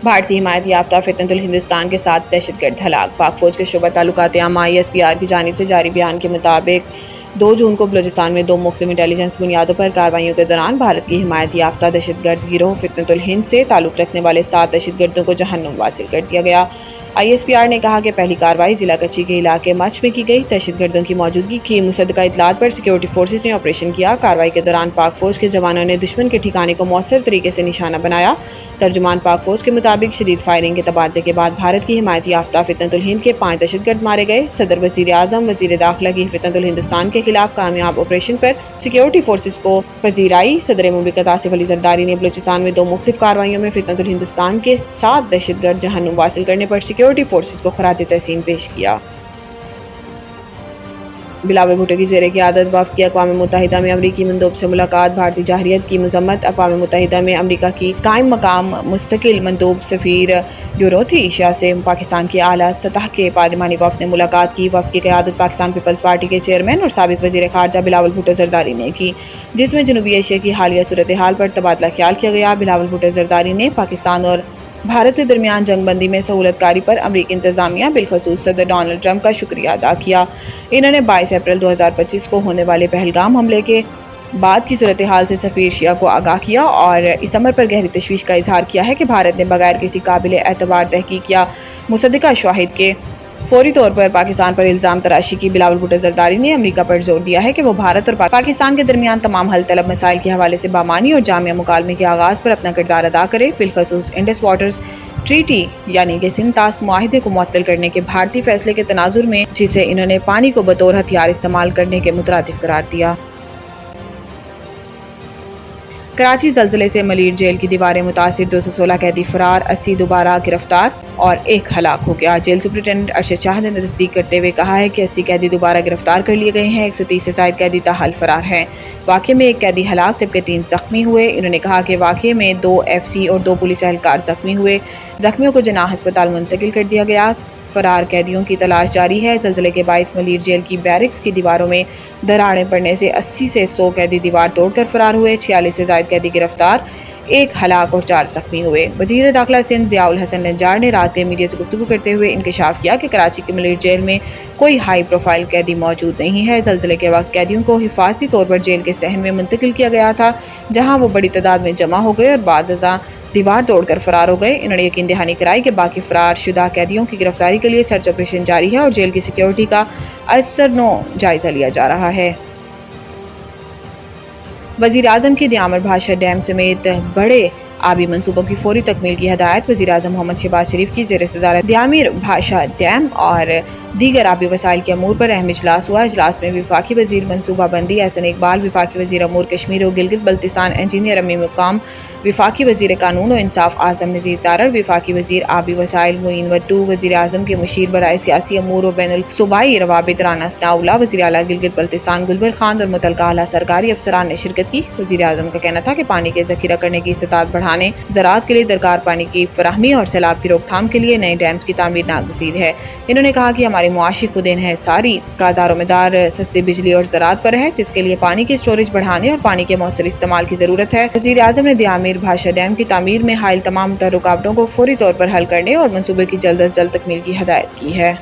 भारतीय हिमायत याफ्ता फितनतुल हिंदुस्तान के साथ दहशतगर्द हलाक। पाक फौज के शोबा ताल्लुकात आमा ISPR की जानिब से जारी बयान के मुताबिक 2 जून को बलूचिस्तान में 2 मुख्तलिफ इंटेलिजेंस बुनियादों पर कार्रवाइयों के दौरान भारत की हिमायत याफ्ता दहशतगर्द गिरोह फितनतुल हिंद से ताल्लुक रखने वाले 7 दहशतगर्दों को जहन्नुम वासिल कर दिया गया। ISPR ने कहा कि पहली कार्रवाई जिला कच्ची के इलाके मच में की गई। दहशतगर्दों की मौजूदगी की मुसद्दका इतलात पर सिक्योरिटी फोर्सेज ने ऑपरेशन किया। कार्रवाई के दौरान पाक फौज के जवानों ने दुश्मन के ठिकाने को मौसर तरीके से निशाना बनाया। तर्जुमान पाक फौज के मुताबिक शदीद फायरिंग के तबादले के बाद भारत की हिमायत याफ्ता फितनतुल हिंद के 5 दहशतगर्द मारे गए। सदर वज़ीर आज़म वज़ीर दाखिला की फितनतुल हिंदुस्तान के खिलाफ कामयाब ऑपरेशन पर सिक्योरिटी फोर्सेज को पजीराई। सदर मुमलिकत आसिफ अली जरदारी ने बलूचिस्तान में 2 मुख्तलिफ कार्रवाइयों में फितनतुल हिंदुस्तान के 7 दहशतगर्द जहन्नुम वासिल करने पर सिक्योरिटी फोर्सेज को खराज तहसीन पेश किया। बिलावल भुट्टो की ज़ेर क़यादत वफ़द की अक़वाम मुत्तहिदा में अमरीकी मंदूब से मुलाकात। भारतीय जाहिरियत की मज़म्मत। अक़वाम मुत्तहिदा में अमरीका की कायम मकाम मुस्तकिल मंदूब सफ़ीर यूरोथी एशिया से पाकिस्तान के आला सतह के पार्लिमानी वफ़द ने मुलाकात की। वफ़द की क़यादत पाकिस्तान पीपल्स पार्टी के चेयरमैन और साबिक़ वज़ीर ख़ारजा बिलावल भुट्टो ज़रदारी ने की, जिसमें जनूबी एशिया की हालिया सूरत हाल पर तबादला ख्याल किया गया। बिलावल भुट्टो ज़रदारी ने पाकिस्तान और भारत के दरमियान जंगबंदी में सहूलतकारी पर अमरीकी इंतजामिया बिलखसूस सदर डोनाल्ड ट्रंप का शुक्रिया अदा किया। इन्होंने 22 अप्रैल 2025 को होने वाले पहलगाम हमले के बाद की सूरत हाल से सफ़ीर शिया को आगाह किया और इस अमर पर गहरी तशवीश का इजहार किया है कि भारत ने बगैर किसी काबिल एतबार तहकीक या मुसद्दका शवाहिद के फौरी तौर पर पाकिस्तान पर इल्ज़ाम तराशी की। बिलावल भुट्टो ज़रदारी ने अमरीका पर जोर दिया है कि वो भारत और पाकिस्तान के दरमियान तमाम हल तलब मसाइल के हवाले से बामानी और जामिया मुकालमे के आगाज़ पर अपना किरदार अदा करे। बिलखसूस इंडस वाटर्स ट्रीटी यानी कि सिंतास मुआहिदे को मुअत्तल करने के भारतीय फैसले के तनाजुर में, जिसे इन्होंने पानी को बतौर हथियार इस्तेमाल करने के मुतरादिफ करार दिया। कराची ज़लज़ले से मलीर जेल की दीवारें मुतासिर, 216 कैदी फरार, 80 दोबारा गिरफ्तार और 1 हलाक हो गया। जेल सुप्रिटेंडेंट अरशद शाह ने तस्दीक करते हुए कहा है कि 80 कैदी दोबारा गिरफ्तार कर लिए गए हैं। 130 से ज़ायद कैदी ताहाल फरार हैं। वाक़े में 1 कैदी हलाक जबकि 3 ज़ख्मी हुए। इन्होंने कहा कि वाक़े में 2 FC और 2 पुलिस एहलकार ज़ख्मी हुए। ज़ख्मियों को जनाह अस्पताल मुंतकिल कर दिया गया। फरार कैदियों की तलाश जारी है। ज़लज़ले के बाइस मलीर जेल की बैरिक्स की दीवारों में दरारें पड़ने से 80 से 100 कैदी दीवार तोड़कर फरार हुए। 46 से ज़ायद कैदी गिरफ्तार, 1 हलाक और 4 ज़ख्मी हुए। वज़ीर दाखिला सिंध ज़ियाउल हसन नज्जार ने रात में मीडिया से गुफ्तगू करते हुए इंकशाफ किया कि कराची के मलीर जेल में कोई हाई प्रोफाइल कैदी मौजूद नहीं है। ज़लज़ले के वक्त कैदियों को हिफाजती तौर पर जेल के सहन में मुंतकिल किया गया था, जहाँ वो बड़ी तादाद में जमा हो गए और बाद अज़ां दीवार तोड़कर फरार हो गए। इन्होंने यकीन दहानी कराई कि बाकी फरार शुदा कैदियों की गिरफ्तारी के लिए सर्च ऑपरेशन जारी है और जेल की सिक्योरिटी का असरनो जायजा लिया जा रहा है। वज़ीर आज़म की दियामर भाषा डैम समेत बड़े आबी मनसूबों की फौरी तकमील की हदायत। वज़ीर आज़म मोहम्मद शहबाज शरीफ की ज़ेर सदारत दियामिर भाषा डैम और दीगर आबी वसाइल के अमूर पर अहम इजलास हुआ। इजलास में वफाकी वज़ीर मनसूबा बंदी एहसन इकबाल, वफाकी वज़ीर अमूर कश्मीर और गिलगित बल्तिस्तान इंजीनियर अमी मुकाम, वफाकी वज़ीर कानून और इंसाफ आज़म नज़ीर तारर, वफाकी वज़ीर आबी वसाइल मुइन वट्टू, वज़ीर आज़म के मुशीर बराए सियासी अमूर और बैनुल सूबाई रवाबित राना सनाउल्लाह, वज़ीर आला गिलगित बल्तिस्तान गुलबर खान और मुतल्लिका आला सरकारी अफसरान ने शिरकत की। वज़ीर आज़म का कहना था कि पानी के ज़ख़ीरा करने की इस्तात बढ़ाने, ज़राअत के लिए दरकार पानी की फराहमी और सैलाब की रोकथाम के लिए नए डैम्स की तामीर नागज़ीर है। इन्होंने कहा कि हमारी मुआशी खुद सारी का दारोमदार सस्ती बिजली और ज़राअत पर है, जिसके लिए पानी की स्टोरेज बढ़ाने और पानी के मौसर इस्तेमाल की ज़रूरत है। वज़ीर आज़म ने दियामिर भाषा डैम की तामीर में हाइल तमाम रुकावटों को फौरी तौर पर हल करने और मनसूबे की जल्द अज जल्द तकमील की हदायत की है।